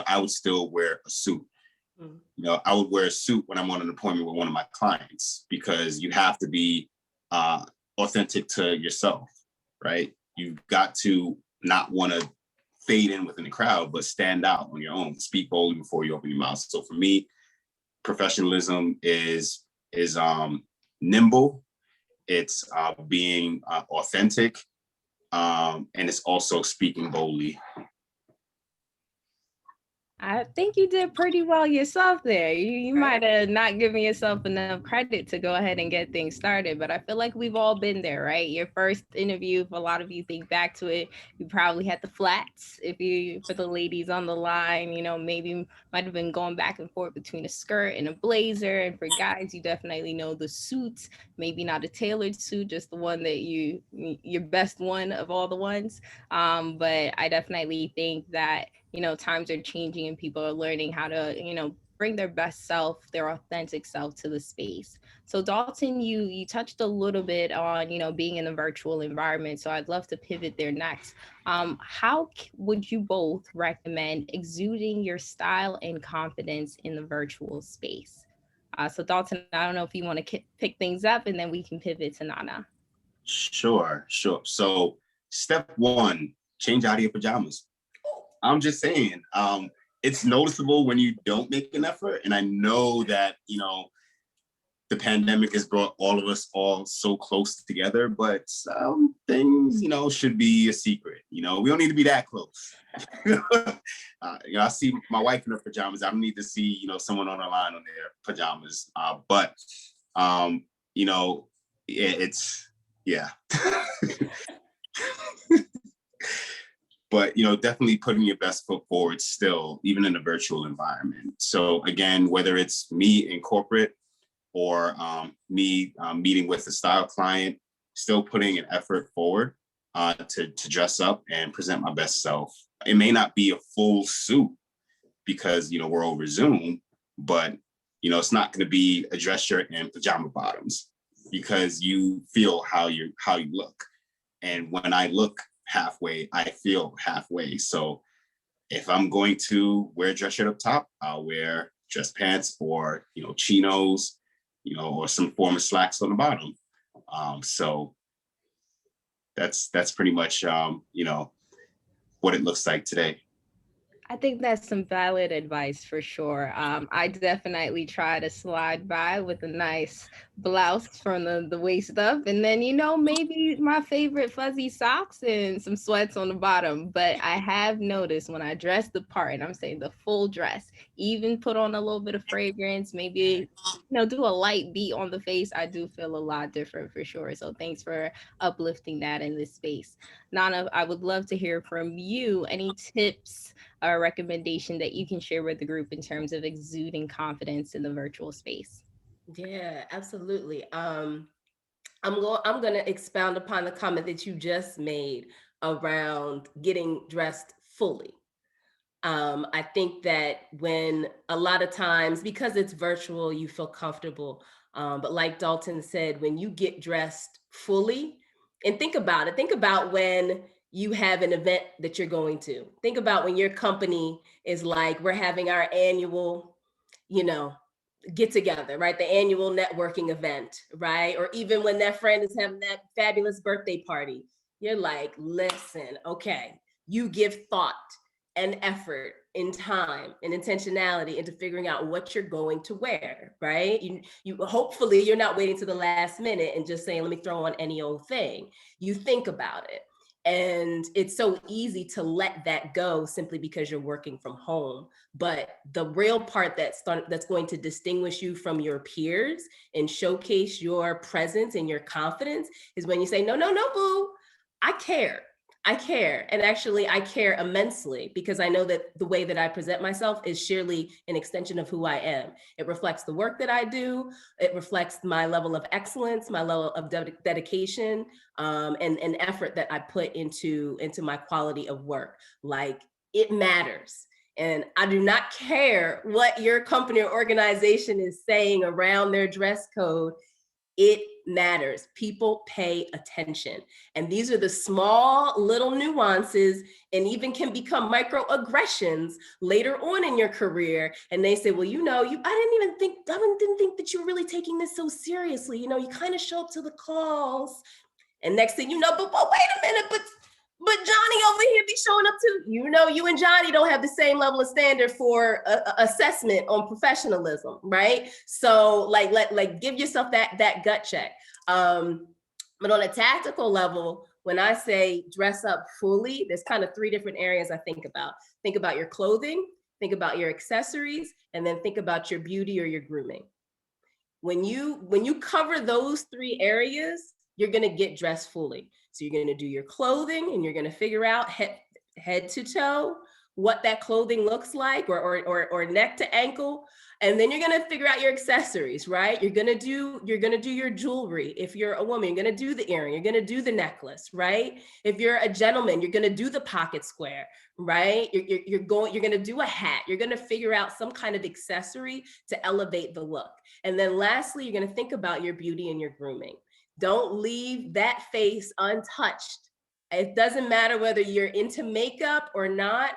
I would still wear a suit. I would wear a suit when I'm on an appointment with one of my clients, because you have to be authentic to yourself, right? You've got to not want to fade in within the crowd, but stand out on your own. Speak boldly before you open your mouth. So for me, professionalism is nimble. It's being authentic, and it's also speaking boldly. I think you did pretty well yourself there. You might have not given yourself enough credit to go ahead and get things started, but I feel like we've all been there, right? Your first interview, if a lot of you think back to it, you probably had the flats. For the ladies on the line, maybe might have been going back and forth between a skirt and a blazer. And for guys, you definitely know the suits, maybe not a tailored suit, just the one that your best one of all the ones. But I definitely think that times are changing and people are learning how to, bring their best self, their authentic self to the space. So Dalton, you touched a little bit on, being in a virtual environment. So I'd love to pivot there next. Would you both recommend exuding your style and confidence in the virtual space? So Dalton, I don't know if you want to pick things up and then we can pivot to Nana. Sure. So step one, change out of your pajamas. I'm just saying, it's noticeable when you don't make an effort. And I know that, the pandemic has brought all of us all so close together, but some things, should be a secret. We don't need to be that close. I see my wife in her pajamas. I don't need to see, someone on the line on their pajamas. But yeah. But, definitely putting your best foot forward still, even in a virtual environment. So again, whether it's me in corporate or me meeting with a style client, still putting an effort forward to dress up and present my best self. It may not be a full suit because, we're over Zoom, but, it's not going to be a dress shirt and pajama bottoms, because you feel how you look. And when I look halfway, I feel halfway. So if I'm going to wear a dress shirt up top, I'll wear dress pants or, chinos, or some form of slacks on the bottom. So that's pretty much, what it looks like today. I think that's some valid advice for sure. I definitely try to slide by with a nice blouse from the waist up, and then maybe my favorite fuzzy socks and some sweats on the bottom. But I have noticed when I dress the part, and I'm saying the full dress, even put on a little bit of fragrance, maybe do a light beat on the face, I do feel a lot different for sure. So thanks for uplifting that in this space. Nana, I would love to hear from you. Any tips or recommendation that you can share with the group in terms of exuding confidence in the virtual space? Yeah, absolutely. I'm going to expound upon the comment that you just made around getting dressed fully. I think that when a lot of times, because it's virtual, you feel comfortable. But like Dalton said, when you get dressed fully, and think about when you have an event that you're going to. Think about when your company is like, we're having our annual, get together, right? The annual networking event, right? Or even when that friend is having that fabulous birthday party, you're like, listen, okay, you give thought and effort and time and intentionality into figuring out what you're going to wear, right? You hopefully you're not waiting to the last minute and just saying, let me throw on any old thing. You think about it. And it's so easy to let that go simply because you're working from home. But the real part that's going to distinguish you from your peers and showcase your presence and your confidence is when you say, no, boo, I care. And actually, I care immensely because I know that the way that I present myself is surely an extension of who I am. It reflects the work that I do. It reflects my level of excellence, my level of dedication, and effort that I put into my quality of work. Like, it matters. And I do not care what your company or organization is saying around their dress code. It matters. People pay attention. And these are the small little nuances, and even can become microaggressions later on in your career. And they say, well, you know, I didn't think that you were really taking this so seriously. You know, you kind of show up to the calls. And next thing you know, but wait a minute, but Johnny over here be showing up too. You know, you and Johnny don't have the same level of standard for assessment on professionalism, right? So like give yourself that gut check. But on a tactical level, when I say dress up fully, there's kind of 3 different areas I think about. Think about your clothing, think about your accessories, and then think about your beauty or your grooming. When you cover those 3 areas, you're going to get dressed fully. So you're going to do your clothing, and you're going to figure out head to toe what that clothing looks like, or neck to ankle. And then you're going to figure out your accessories, right? You're going to do your jewelry. If you're a woman, you're going to do the earring, you're going to do the necklace, right? If you're a gentleman, you're going to do the pocket square, right? You're going to do a hat. You're going to figure out some kind of accessory to elevate the look. And then lastly, you're going to think about your beauty and your grooming. Don't leave that face untouched. It doesn't matter whether you're into makeup or not.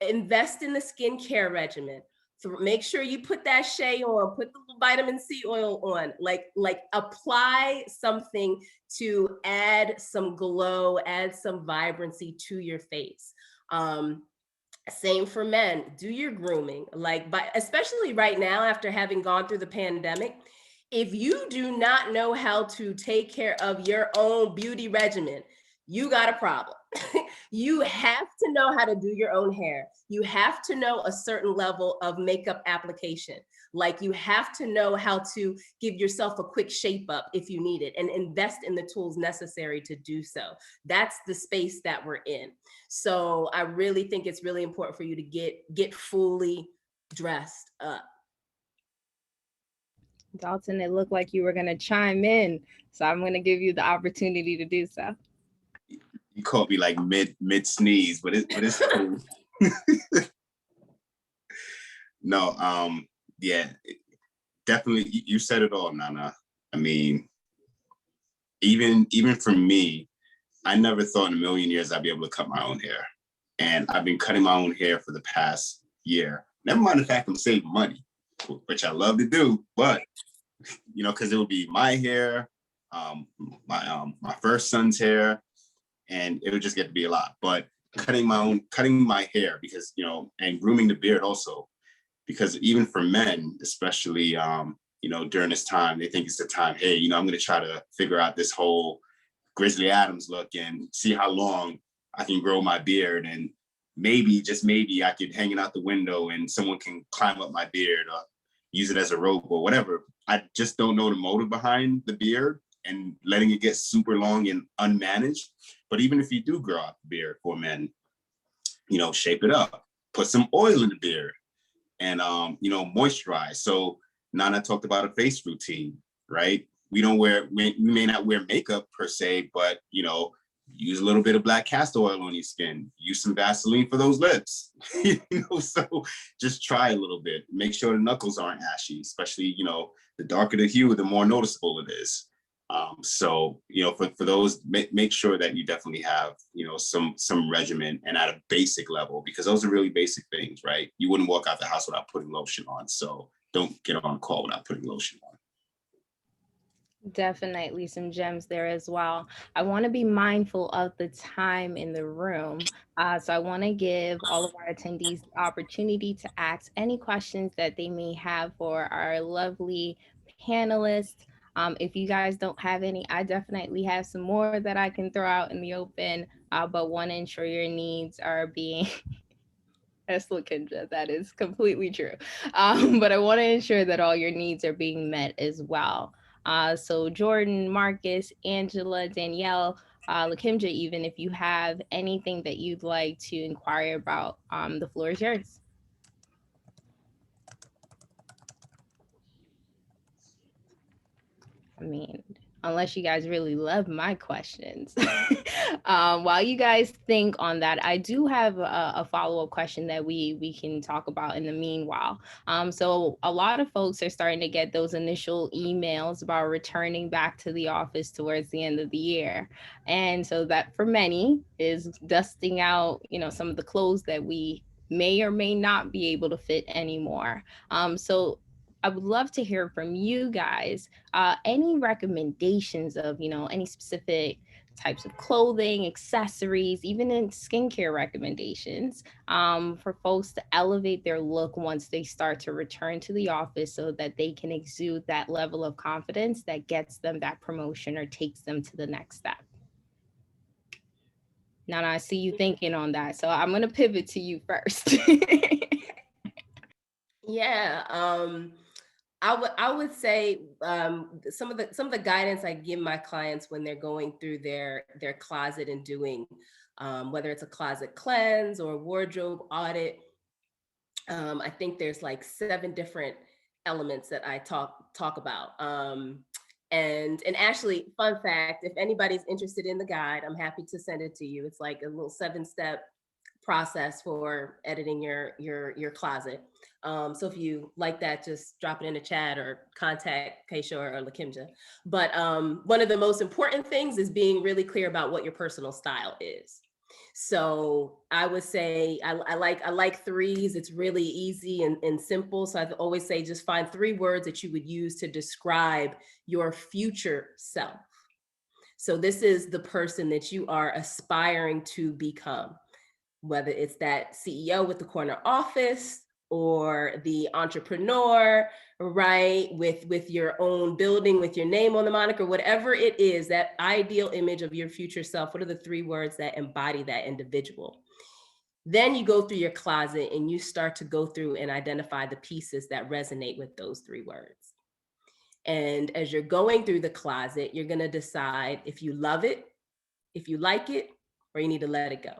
Invest in the skincare regimen. So make sure you put that shea on, put the vitamin C oil on, like apply something to add some glow, add some vibrancy to your face. Same for men. Do your grooming, especially right now after having gone through the pandemic. If you do not know how to take care of your own beauty regimen, you got a problem. You have to know how to do your own hair. You have to know a certain level of makeup application. Like, you have to know how to give yourself a quick shape up if you need it, and invest in the tools necessary to do so. That's the space that we're in. So I really think it's really important for you to get fully dressed up. Dalton, it looked like you were going to chime in, so I'm going to give you the opportunity to do so. You caught me like mid sneeze, but it's cool. No, yeah, definitely. You said it all, Nana. I mean, even for me, I never thought in a million years I'd be able to cut my own hair, and I've been cutting my own hair for the past year. Never mind the fact I'm saving money, which I love to do, but you know, because it would be my hair, my first son's hair, and it would just get to be a lot. But cutting my hair, because, you know, and grooming the beard also, because even for men, especially, you know, during this time, they think it's the time, hey, you know, I'm going to try to figure out this whole Grizzly Adams look and see how long I can grow my beard. And maybe, just maybe, I could hang it out the window and someone can climb up my beard or use it as a rope or whatever. I just don't know the motive behind the beard and letting it get super long and unmanaged. But even if you do grow out the beard for men, you know, shape it up, put some oil in the beard, and you know, moisturize. So Nana talked about a face routine, right? We may not wear makeup per se, but you know, use a little bit of black castor oil on your skin, use some Vaseline for those lips. You know, so just try a little bit. Make sure the knuckles aren't ashy, especially, you know, the darker the hue, the more noticeable it is. So, you know, for those, make sure that you definitely have, you know, some regimen, and at a basic level, because those are really basic things, right? You wouldn't walk out the house without putting lotion on. So don't get on a call without putting lotion on. Definitely some gems there as well. I want to be mindful of the time in the room. So I want to give all of our attendees the opportunity to ask any questions that they may have for our lovely panelists. If you guys don't have any, I definitely have some more that I can throw out in the open, but want to ensure your needs are being Kendra, that is completely true. But I want to ensure that all your needs are being met as well. So Jordan, Marcus, Angela, Danielle, Lakimja, even if you have anything that you'd like to inquire about, the floor is yours. I mean, unless you guys really love my questions. While you guys think on that, I do have a follow-up question that we can talk about in the meanwhile. So a lot of folks are starting to get those initial emails about returning back to the office towards the end of the year. And so that for many is dusting out, some of the clothes that we may or may not be able to fit anymore. So I would love to hear from you guys. Any recommendations of, any specific types of clothing, accessories, even in skincare recommendations for folks to elevate their look once they start to return to the office so that they can exude that level of confidence that gets them that promotion or takes them to the next step. Now I see you thinking on that, so I'm going to pivot to you first. Yeah, I would say some of the guidance I give my clients when they're going through their closet and doing whether it's a closet cleanse or wardrobe audit. I think there's like 7 different elements that I talk about. And actually, fun fact, if anybody's interested in the guide, I'm happy to send it to you. It's like a little 7-step process for editing your closet. So if you like that, just drop it in the chat or contact Keisha or Lakimja. But one of the most important things is being really clear about what your personal style is. So I would say I like 3s. It's really easy and simple. So I always say just find 3 words that you would use to describe your future self. So this is the person that you are aspiring to become, whether it's that CEO with the corner office or the entrepreneur, right? With your own building, with your name on the moniker, whatever it is, that ideal image of your future self. What are the 3 words that embody that individual? Then you go through your closet and you start to go through and identify the pieces that resonate with those 3 words. And as you're going through the closet, you're going to decide if you love it, if you like it, or you need to let it go.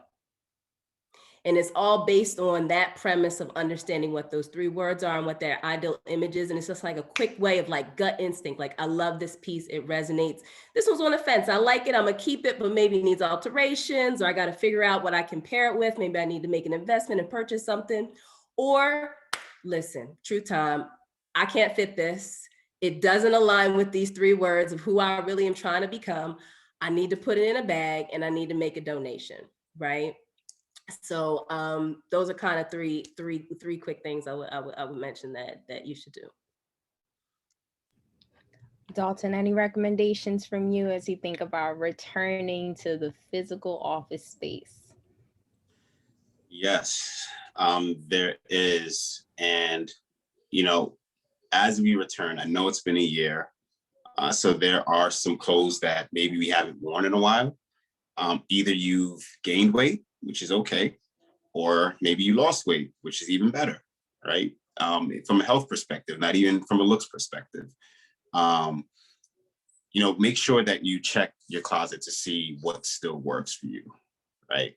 And it's all based on that premise of understanding what those 3 words are and what their ideal image is. And it's just like a quick way of like gut instinct. Like, I love this piece. It resonates. This one's on the fence. I like it. I'm going to keep it, but maybe it needs alterations, or I got to figure out what I can pair it with. Maybe I need to make an investment and purchase something. Or listen, true time, I can't fit this. It doesn't align with these 3 words of who I really am trying to become. I need to put it in a bag and I need to make a donation, right? So those are kind of three quick things I would mention that you should do. Dalton, any recommendations from you as you think about returning to the physical office space? Yes, there is. And, as we return, I know it's been a year. So there are some clothes that maybe we haven't worn in a while. Either you've gained weight, which is okay, or maybe you lost weight, which is even better, right? From a health perspective, not even from a looks perspective. Make sure that you check your closet to see what still works for you, right?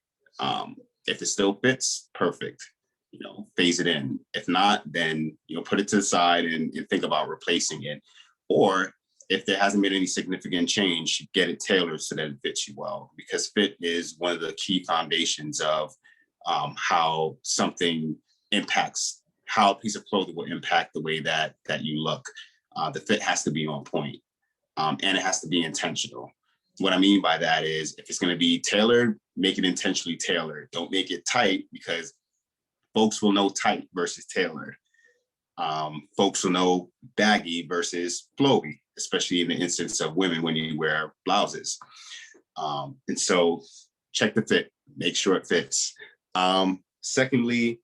If it still fits, perfect. Phase it in. If not, then put it to the side and think about replacing it. Or if there hasn't been any significant change, get it tailored so that it fits you well. Because fit is one of the key foundations of how something impacts, how a piece of clothing will impact the way that you look. The fit has to be on point, and it has to be intentional. What I mean by that is, if it's going to be tailored, make it intentionally tailored. Don't make it tight, because folks will know tight versus tailored. Folks will know baggy versus flowy, especially in the instance of women when you wear blouses. And so check the fit, make sure it fits. Secondly,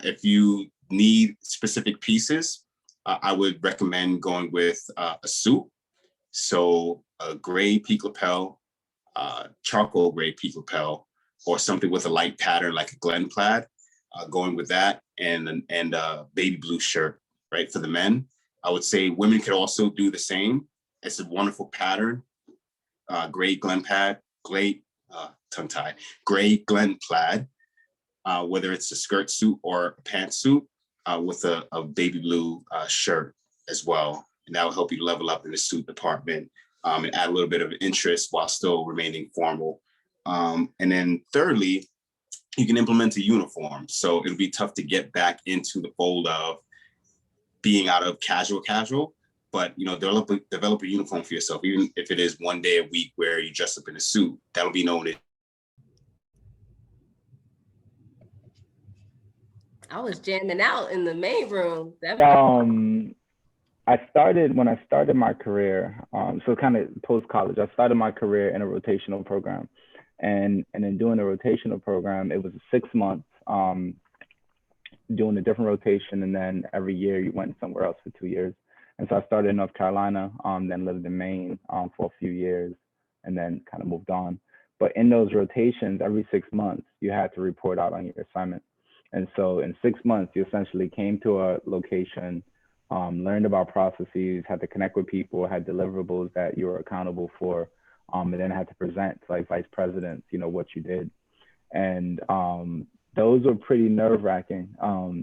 if you need specific pieces, I would recommend going with a suit. So a gray peak lapel, charcoal gray peak lapel, or something with a light pattern like a Glen plaid, going with that, and a baby blue shirt, right, for the men. I would say women could also do the same. It's a wonderful pattern. Gray Glen plaid, gray Glen plaid, whether it's a skirt suit or a pantsuit, with a baby blue shirt as well. And that will help you level up in the suit department. and add a little bit of interest while still remaining formal. And then thirdly, you can implement a uniform. So it'll be tough to get back into the fold of being out of casual, but develop a uniform for yourself, even if it is one day a week where you dress up in a suit. That'll be known as. I was jamming out in the main room. When I started my career, so kind of post college, I started my career in a rotational program, and in doing the rotational program, it was 6 months doing a different rotation, and then every year you went somewhere else for 2 years. And so I started in North Carolina, then lived in Maine for a few years, and then kind of moved on. But in those rotations, every 6 months, you had to report out on your assignment. And so in 6 months, you essentially came to a location, learned about processes, had to connect with people, had deliverables that you were accountable for, and then had to present to like vice presidents, what you did. And those were pretty nerve-wracking.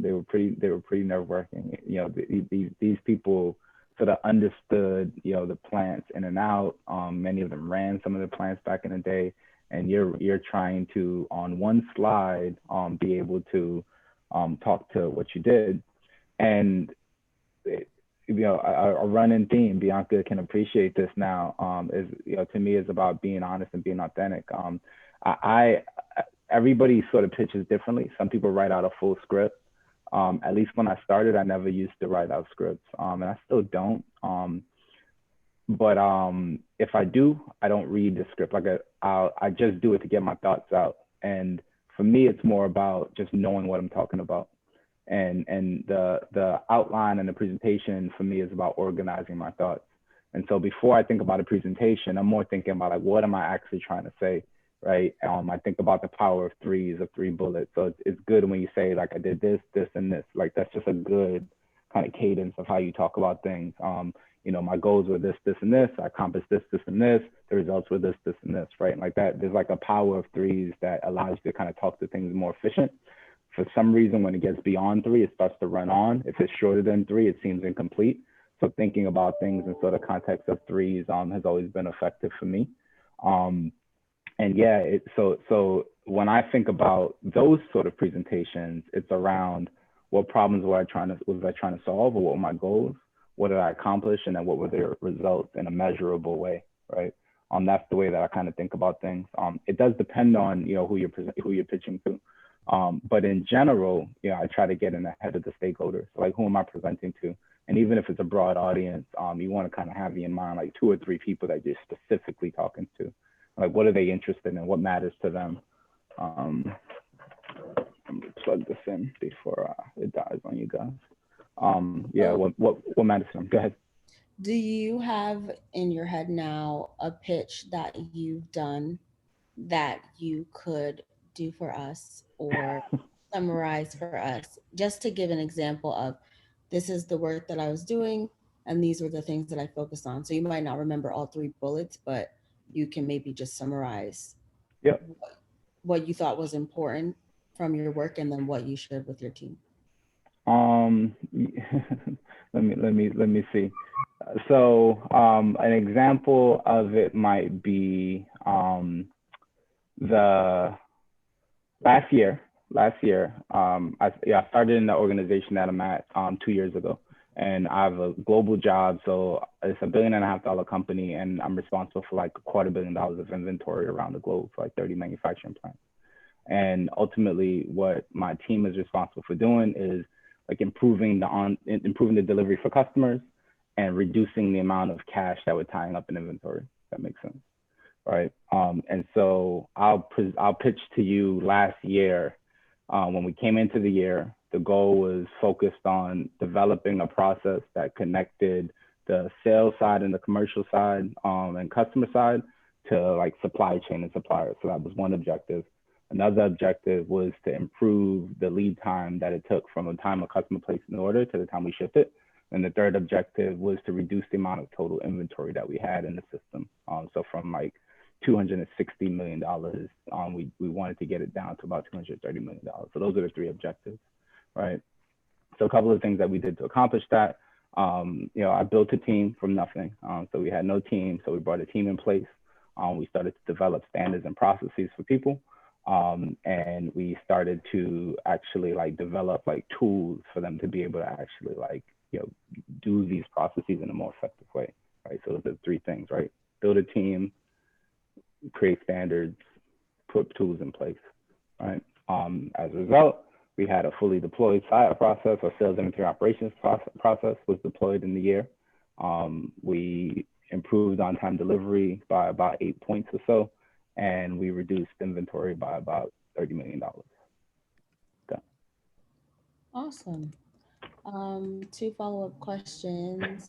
They were pretty nerve-wracking. These people sort of understood, the plants in and out. Many of them ran some of the plants back in the day, and you're trying to, on one slide, be able to talk to what you did. And a running theme, Bianca can appreciate this now, is, to me, is about being honest and being authentic. Everybody sort of pitches differently. Some people write out a full script. At least when I started, I never used to write out scripts, and I still don't. But if I do, I don't read the script. I just do it to get my thoughts out. And for me, it's more about just knowing what I'm talking about. And the outline and the presentation for me is about organizing my thoughts. And so before I think about a presentation, I'm more thinking about what am I actually trying to say, right? I think about the power of threes, of 3 bullets. So it's good when you say I did this, this, and this. That's just a good kind of cadence of how you talk about things. My goals were this, this, and this. I accomplished this, this, and this. The results were this, this, and this, right? And like that, there's a power of threes that allows you to kind of talk to things more efficient. For some reason, when it gets beyond 3, it starts to run on. If it's shorter than 3, it seems incomplete. So thinking about things in sort of context of threes has always been effective for me. And yeah, so when I think about those sort of presentations, it's around what problems was I trying to solve, or what were my goals, what did I accomplish, and then what were their results in a measurable way, right? That's the way that I kind of think about things. It does depend on who you're pitching to, but in general, I try to get in ahead of the stakeholders. Who am I presenting to? And even if it's a broad audience, you want to kind of have in mind 2 or 3 people that you're specifically talking to. What are they interested in? What matters to them? I'm gonna plug this in before it dies on you guys. What matters to them? Go ahead. Do you have in your head now a pitch that you've done that you could do for us or summarize for us, just to give an example of, this is the work that I was doing and these were the things that I focused on? So you might not remember all 3 bullets, but you can maybe just summarize what you thought was important from your work and then what you shared with your team. Let me see. So an example of it might be the last year. I started in the organization that I'm at 2 years ago. And I have a global job, so it's a $1.5 billion company, and I'm responsible for $250 million of inventory around the globe for 30 manufacturing plants. And ultimately, what my team is responsible for doing is improving the delivery for customers and reducing the amount of cash that we're tying up in inventory. If that makes sense, right? And so I'll pitch to you last year. When we came into the year, the goal was focused on developing a process that connected the sales side and the commercial side and customer side to supply chain and suppliers. So that was one objective. Another objective was to improve the lead time that it took from the time a customer placed an order to the time we shipped it. And the third objective was to reduce the amount of total inventory that we had in the system. So from $260 million, we wanted to get it down to about $230 million. So those are the 3 objectives, right? So a couple of things that we did to accomplish that. I built a team from nothing. So we had no team. So we brought a team in place. We started to develop standards and processes for people. And we started to actually like develop like tools for them to be able to actually like, do these processes in a more effective way, right? So those are three things, right? Build a team, create standards, put tools in place, right? As a result, we had a fully deployed SIOP process. Our sales inventory operations process was deployed in the year. We improved on-time delivery by about 8 points or so, and we reduced inventory by about $30 million. Okay. Awesome. 2 follow-up questions.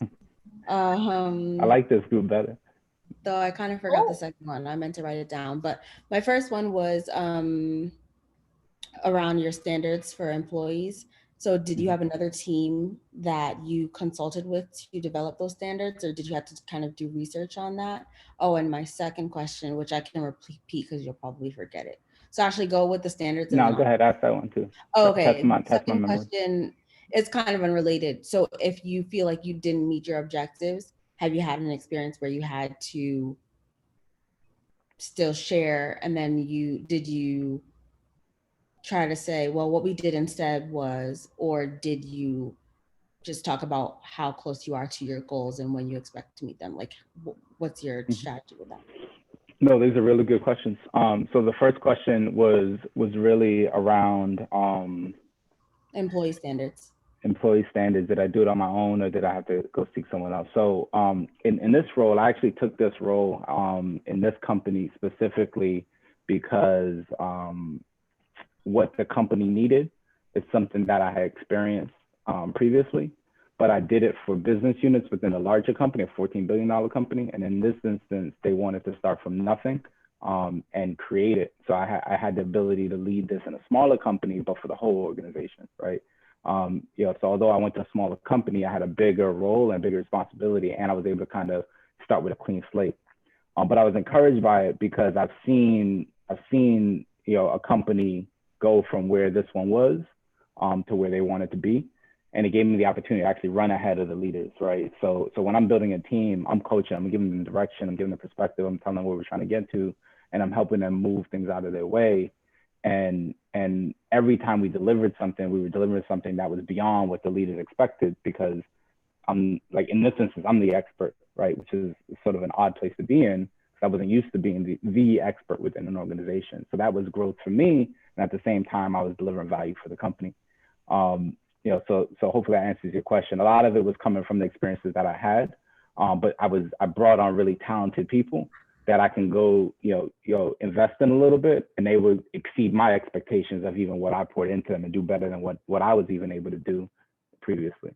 I like this group better. Though I kind of forgot the second one. I meant to write it down, but my first one was around your standards for employees. So did you have another team that you consulted with to develop those standards, or did you have to kind of do research on that? Oh, and my second question, which I can repeat because you'll probably forget it. So actually go with the standards. No, go ahead, ask that one too. Oh, okay. Test my Second memory. question is kind of unrelated. So if you feel like you didn't meet your objectives, have you had an experience where you had to still share, and then did you try to say, well, what we did instead was, or did you just talk about how close you are to your goals and when you expect to meet them? Like, what's your strategy with that? No, these are really good questions. So the first question was really around employee standards. Employee standards. Did I do it on my own, or did I have to go seek someone else? So in this role, I actually took this role in this company specifically because what the company needed is something that I had experienced previously, but I did it for business units within a larger company, a $14 billion company. And in this instance, they wanted to start from nothing and create it. So I had the ability to lead this in a smaller company, but for the whole organization, right? So although I went to a smaller company, I had a bigger role and bigger responsibility, and I was able to kind of start with a clean slate. But I was encouraged by it because I've seen a company go from where this one was to where they wanted to be. And it gave me the opportunity to actually run ahead of the leaders, right? So when I'm building a team, I'm coaching, I'm giving them direction, I'm giving them perspective, I'm telling them where we're trying to get to, and I'm helping them move things out of their way. And every time we delivered something, we were delivering something that was beyond what the leaders expected, because I'm like, in this instance, I'm the expert, right? Which is sort of an odd place to be in, because I wasn't used to being the expert within an organization. So that was growth for me. And at the same time, I was delivering value for the company. So hopefully that answers your question. A lot of it was coming from the experiences that I had, but I brought on really talented people that I can go, invest in a little bit, and they would exceed my expectations of even what I poured into them and do better than what I was even able to do previously.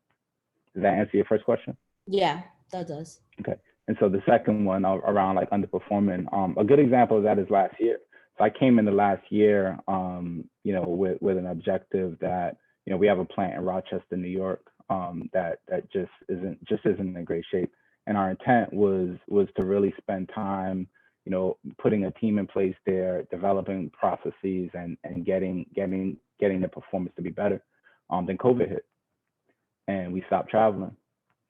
Does that answer your first question? Yeah, that does. Okay. And so the second one around like underperforming, a good example of that is last year. So I came in the last year, with an objective that, we have a plant in Rochester, New York, that just isn't in great shape. And our intent was to really spend time, putting a team in place there, developing processes and getting the performance to be better. Then COVID hit and we stopped traveling,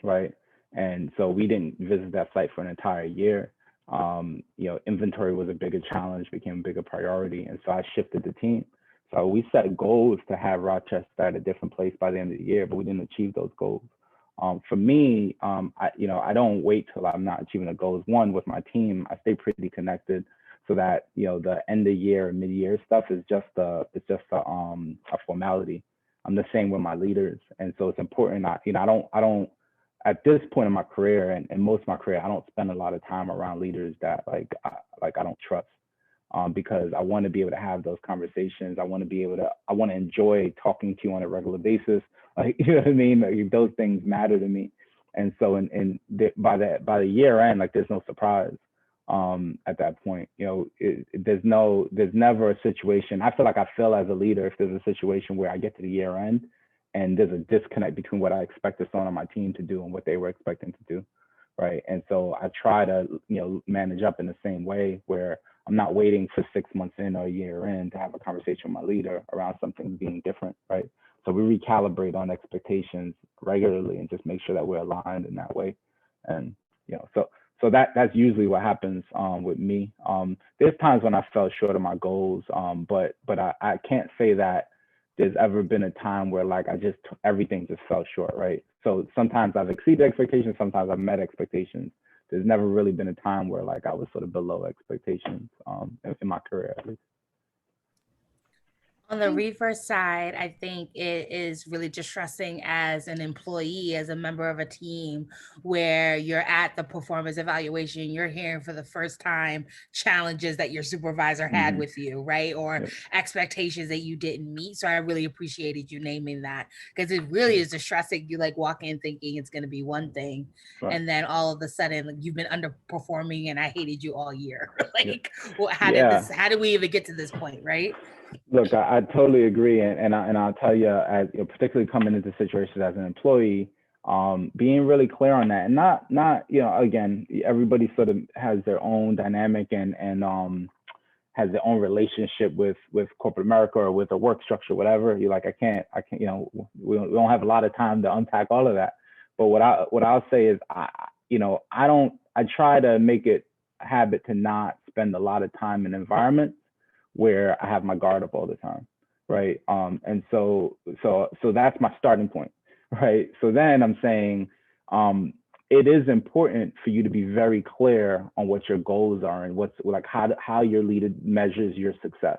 right? And so we didn't visit that site for an entire year. Inventory was a bigger challenge, became a bigger priority. And so I shifted the team. So we set goals to have Rochester at a different place by the end of the year, but we didn't achieve those goals. For me, I don't wait till I'm not achieving the goals. One, with my team, I stay pretty connected so that, the end of year and mid-year stuff is just a formality. I'm the same with my leaders. And so it's important. I don't, at this point in my career and most of my career, I don't spend a lot of time around leaders that I don't trust, because I want to be able to have those conversations. I want to enjoy talking to you on a regular basis. Like, you know what I mean? Like, those things matter to me. And so by the year end, like, there's no surprise at that point. There's never a situation. I feel as a leader, if there's a situation where I get to the year end and there's a disconnect between what I expected someone on my team to do and what they were expecting to do, right? And so I try to, manage up in the same way, where I'm not waiting for 6 months in or a year in to have a conversation with my leader around something being different, right? So we recalibrate on expectations regularly and just make sure that we're aligned in that way. And, so that's usually what happens with me. There's times when I fell short of my goals, but I can't say that there's ever been a time where like everything just fell short, right? So sometimes I've exceeded expectations, sometimes I've met expectations. There's never really been a time where like I was sort of below expectations in my career at least. On the reverse side, I think it is really distressing as an employee, as a member of a team, where you're at the performance evaluation, you're hearing for the first time challenges that your supervisor had with you, right? Or expectations that you didn't meet. So I really appreciated you naming that, because it really is distressing. You like walk in thinking it's going to be one thing, and then all of a sudden you've been underperforming and I hated you all year. Like, well, how did we even get to this point, right? Look, I totally agree, and I'll tell you, particularly coming into situations as an employee, being really clear on that, and not again, everybody sort of has their own dynamic and has their own relationship with corporate America or with a work structure, whatever. You're like, I can't, we don't have a lot of time to unpack all of that. But what I'll say is, I try to make it a habit to not spend a lot of time in environments where I have my guard up all the time, right? And so that's my starting point, right? So then I'm saying it is important for you to be very clear on what your goals are and what's like how your leader measures your success,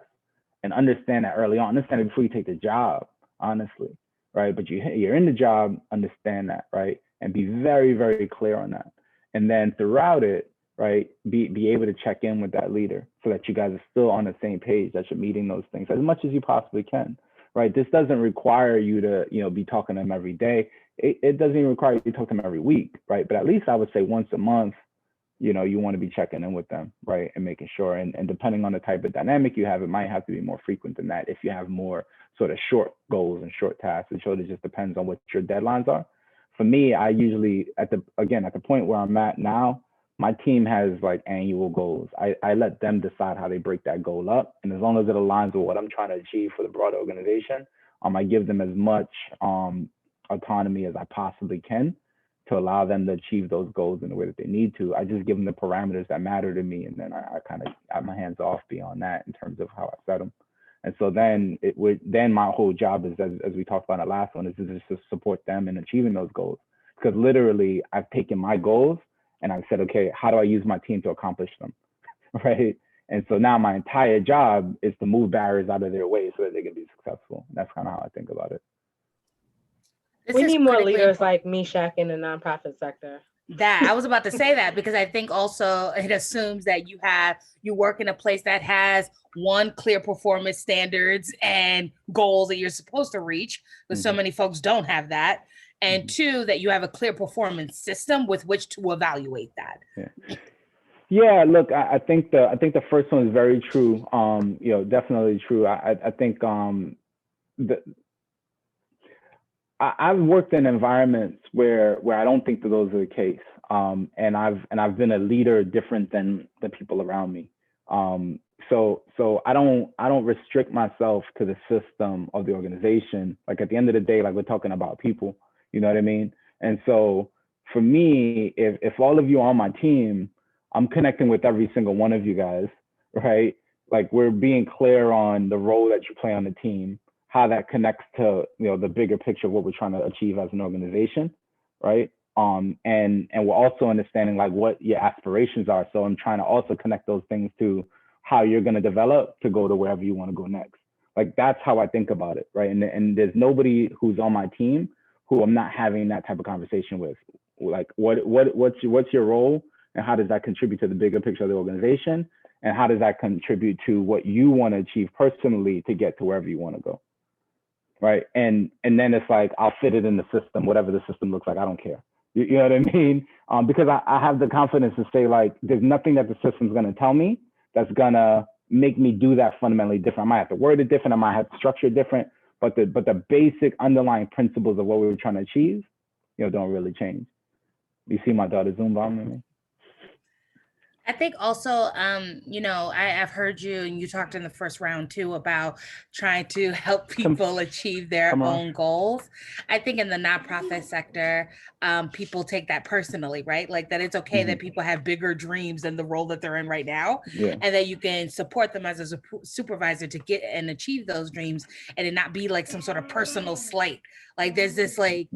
and understand that early on. Understand it before you take the job, honestly, right? But you're in the job, understand that, right? And be very, very clear on that. And then throughout it, right, be able to check in with that leader so that you guys are still on the same page, that you're meeting those things as much as you possibly can, right? This doesn't require you to, be talking to them every day. It doesn't even require you to talk to them every week, right? But at least I would say once a month, you want to be checking in with them, right? And making sure, and depending on the type of dynamic you have, it might have to be more frequent than that if you have more sort of short goals and short tasks. It sort of just depends on what your deadlines are. For me, I usually, at the point where I'm at now, my team has like annual goals. I let them decide how they break that goal up. And as long as it aligns with what I'm trying to achieve for the broader organization, I give them as much autonomy as I possibly can to allow them to achieve those goals in the way that they need to. I just give them the parameters that matter to me. And then I kind of have my hands off beyond that in terms of how I set them. And so then my whole job is, as we talked about in the last one, is just to support them in achieving those goals. Because literally I've taken my goals and I said, okay, how do I use my team to accomplish them, right? And so now my entire job is to move barriers out of their way so that they can be successful. And that's kind of how I think about it. We need more leaders like Meshach in the nonprofit sector. That I was about to say that, because I think also it assumes that you work in a place that has one, clear performance standards and goals that you're supposed to reach, but so many folks don't have that. And two, that you have a clear performance system with which to evaluate that. Yeah, look, I think the first one is very true. Definitely true. I think I've worked in environments where I don't think that those are the case. And I've been a leader different than the people around me. So I don't restrict myself to the system of the organization. Like at the end of the day, like we're talking about people. You know what I mean? And so for me, if all of you are on my team, I'm connecting with every single one of you guys, right? Like we're being clear on the role that you play on the team, how that connects to, the bigger picture of what we're trying to achieve as an organization, right? And we're also understanding like what your aspirations are. So I'm trying to also connect those things to how you're going to develop to go to wherever you want to go next. Like that's how I think about it, right? And there's nobody who's on my team who I'm not having that type of conversation with. Like what's your role and how does that contribute to the bigger picture of the organization? And how does that contribute to what you want to achieve personally to get to wherever you want to go? Right. And then it's like, I'll fit it in the system, whatever the system looks like, I don't care. You know what I mean? Because I have the confidence to say like, there's nothing that the system's going to tell me that's going to make me do that fundamentally different. I might have to word it different. I might have to structure it different. But the basic underlying principles of what we were trying to achieve, don't really change. You see my daughter Zoom bombing me? I think also, you know, I've heard you and you talked in the first round too about trying to help people achieve their own goals. I think in the nonprofit sector, people take that personally, right? Like that it's okay that people have bigger dreams than the role that they're in right now, and that you can support them as a supervisor to get and achieve those dreams, and it not be like some sort of personal slight. Like there's this like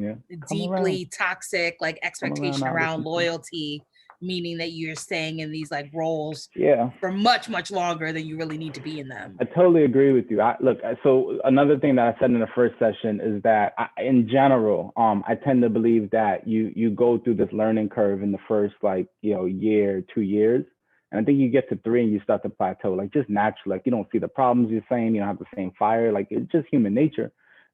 deeply toxic like expectation around loyalty, meaning that you're staying in these like roles for much, much longer than you really need to be in them. I totally agree with you. Look, so another thing that I said in the first session is that in general, I tend to believe that you go through this learning curve in the first like, year, 2 years. And I think you get to 3 and you start to plateau, like just naturally, like you don't see the problems you're saying, you don't have the same fire, like it's just human nature.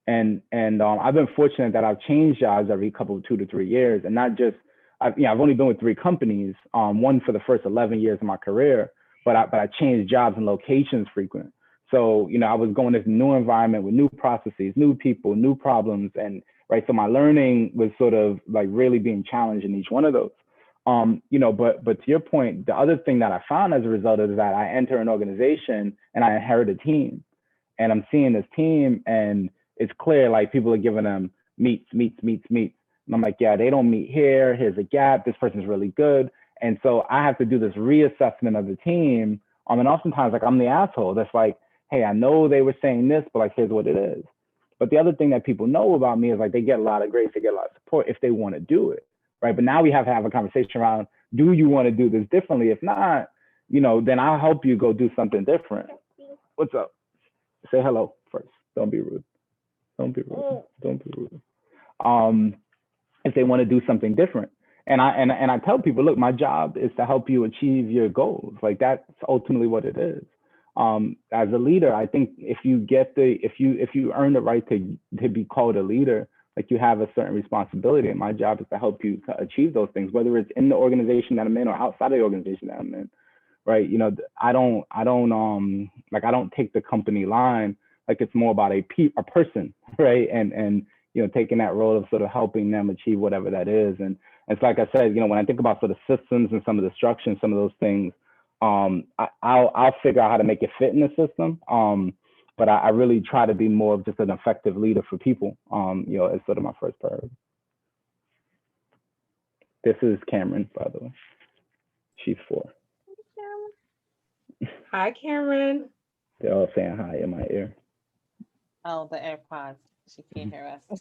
And I've been fortunate that I've changed jobs every couple of 2 to 3 years, and not just, I've only been with 3 companies, one for the first 11 years of my career, but I changed jobs and locations frequent. So, I was going to this new environment with new processes, new people, new problems. And right, so my learning was sort of like really being challenged in each one of those. But to your point, the other thing that I found as a result is that I enter an organization and I inherit a team, and I'm seeing this team and it's clear, like people are giving them meets. And I'm like, yeah, they don't meet here. Here's a gap. This person's really good. And so I have to do this reassessment of the team. And oftentimes, like, I'm the asshole that's like, hey, I know they were saying this, but like, here's what it is. But the other thing that people know about me is like, they get a lot of grace, they get a lot of support if they want to do it, right? But now we have to have a conversation around, do you want to do this differently? If not, then I'll help you go do something different. What's up? Say hello first. Don't be rude. Don't be rude. If they want to do something different. And I tell people, look, my job is to help you achieve your goals. Like that's ultimately what it is. As a leader, I think if you earn the right to be called a leader, like you have a certain responsibility. And my job is to help you to achieve those things, whether it's in the organization that I'm in or outside of the organization that I'm in. Right. I don't take the company line. Like it's more about a person, right? And taking that role of sort of helping them achieve whatever that is. And it's like I said, when I think about sort of systems and some of the structure and some of those things, I'll figure out how to make it fit in the system. But I really try to be more of just an effective leader for people, as sort of my first priority. This is Cameron, by the way. She's 4. Hi, Cameron. They're all saying hi in my ear. Oh, the AirPods. She can't hear us.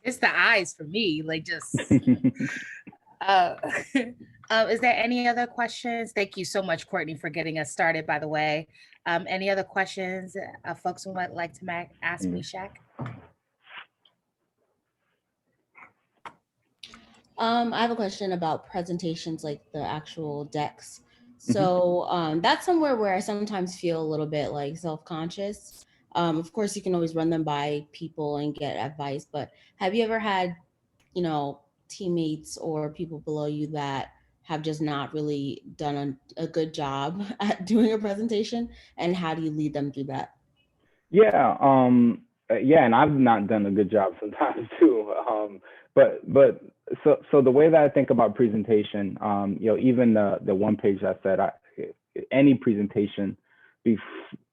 It's the eyes for me, like just. Is there any other questions? Thank you so much, Courtney, for getting us started, by the way. Any other questions folks would like to ask Meshach? I have a question about presentations, like the actual decks. So that's somewhere where I sometimes feel a little bit like self-conscious. Of course, you can always run them by people and get advice, but have you ever had, teammates or people below you that have just not really done a good job at doing a presentation? And how do you lead them through that? Yeah, and I've not done a good job sometimes too. But so the way that I think about presentation, even the one page I said, any presentation,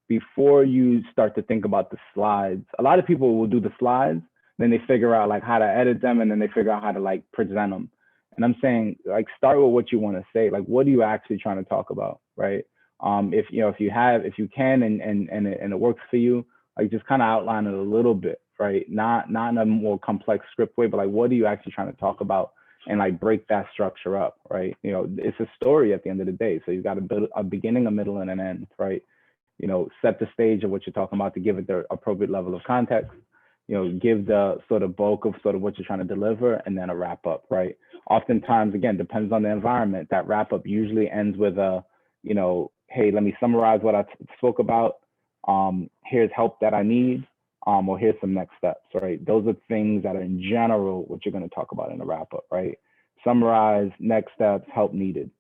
before you start to think about the slides, a lot of people will do the slides, then they figure out like how to edit them, and then they figure out how to like present them. And I'm saying, like, start with what you want to say. Like, what are you actually trying to talk about, right? If you can and it works for you, like just kind of outline it a little bit, right? Not in a more complex script way, but like, what are you actually trying to talk about? And like break that structure up, right? It's a story at the end of the day. So you've got to build a beginning, a middle, and an end, right? Set the stage of what you're talking about to give it the appropriate level of context. Give the sort of bulk of sort of what you're trying to deliver, and then a wrap up, right? Oftentimes, again, depends on the environment. That wrap up usually ends with a, hey, let me summarize what I spoke about. Here's help that I need, or here's some next steps, right? Those are things that are in general what you're going to talk about in a wrap up, right? Summarize, next steps, help needed.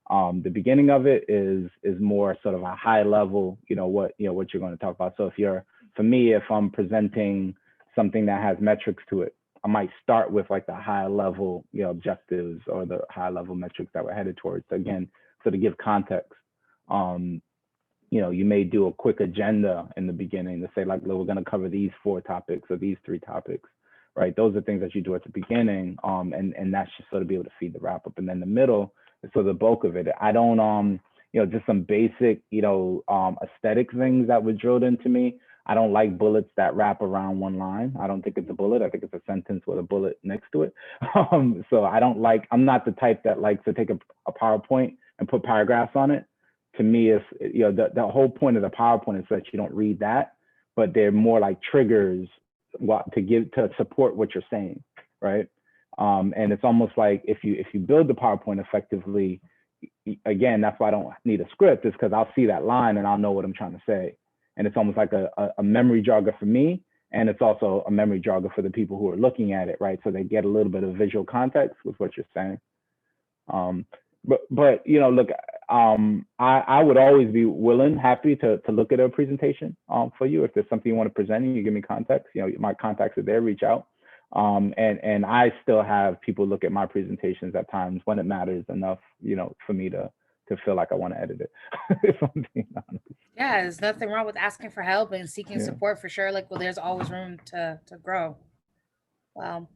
The beginning of it is more sort of a high level, what you're going to talk about. So for me, if I'm presenting something that has metrics to it, I might start with like the high level, objectives or the high level metrics that we're headed towards. Again, So to give context, you may do a quick agenda in the beginning to say like, look, we're going to cover these 4 topics or these 3 topics, right? Those are things that you do at the beginning, and that's just sort of be able to feed the wrap up. And then the middle is sort of the bulk of it. I don't, just some basic, aesthetic things that were drilled into me. I don't like bullets that wrap around one line. I don't think it's a bullet. I think it's a sentence with a bullet next to it. So I'm not the type that likes to take a PowerPoint and put paragraphs on it. To me, it's, the whole point of the PowerPoint is that you don't read that, but they're more like triggers to support what you're saying, right? And it's almost like if you build the PowerPoint effectively, again, that's why I don't need a script, is because I'll see that line and I'll know what I'm trying to say. And it's almost like a memory jogger for me. And it's also a memory jogger for the people who are looking at it, right? So they get a little bit of visual context with what you're saying. But look, I would always be happy to look at a presentation for you. If there's something you want to present and you give me context, my contacts are there, reach out. And I still have people look at my presentations at times when it matters enough, for me to feel like I want to edit it, if I'm being honest. Yeah, there's nothing wrong with asking for help and seeking support for sure. There's always room to grow. Well,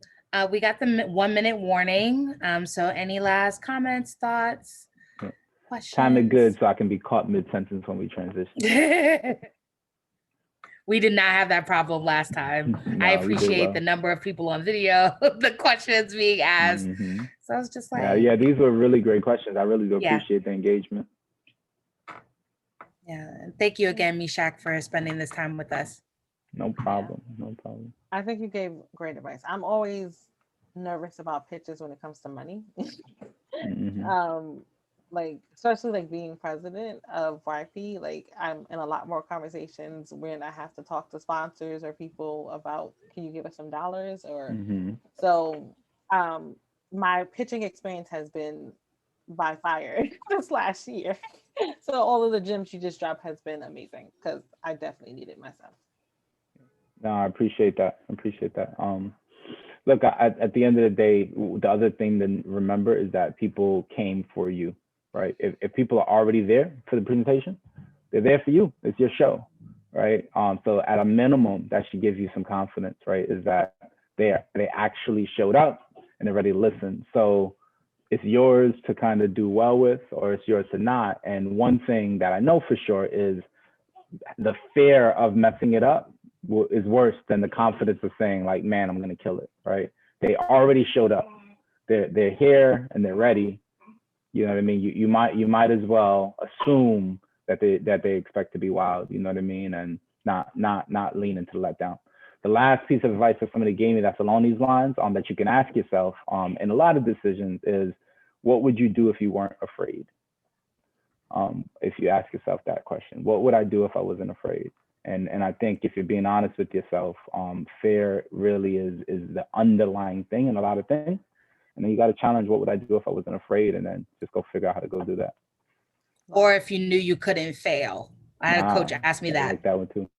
we got the 1 minute warning. So any last comments, thoughts, questions? Time it good so I can be caught mid-sentence when we transition. We did not have that problem last time. No, I appreciate the number of people on video, the questions being asked. Mm-hmm. So I was just like, yeah, these were really great questions. I really do appreciate the engagement. Yeah, and thank you again, Mishak, for spending this time with us. No problem. No problem. I think you gave great advice. I'm always nervous about pitches when it comes to money. Mm-hmm. Especially being president of YP, I'm in a lot more conversations when I have to talk to sponsors or people about, can you give us some dollars? Or so my pitching experience has been by fire this last year. So all of the gems you just dropped has been amazing, because I definitely need it myself. No, I appreciate that. Look, at the end of the day, the other thing to remember is that people came for you, right? If people are already there for the presentation, they're there for you. It's your show, right? So at a minimum, that should give you some confidence, right? Is that they actually showed up and they're ready to listen. So it's yours to kind of do well with, or it's yours to not. And one thing that I know for sure is the fear of messing it up is worse than the confidence of saying like, man, I'm gonna kill it, right? They already showed up. They're here and they're ready. You know what I mean? You might as well assume that they expect to be wild. You know what I mean? And not lean into letdown. The last piece of advice that somebody gave me that's along these lines, that you can ask yourself in a lot of decisions is, what would you do if you weren't afraid? If you ask yourself that question, what would I do if I wasn't afraid? And I think if you're being honest with yourself, fear really is the underlying thing in a lot of things. And then you got to challenge, what would I do if I wasn't afraid? And then just go figure out how to go do that. Or if you knew you couldn't fail. I had a coach ask me that. I like that one too.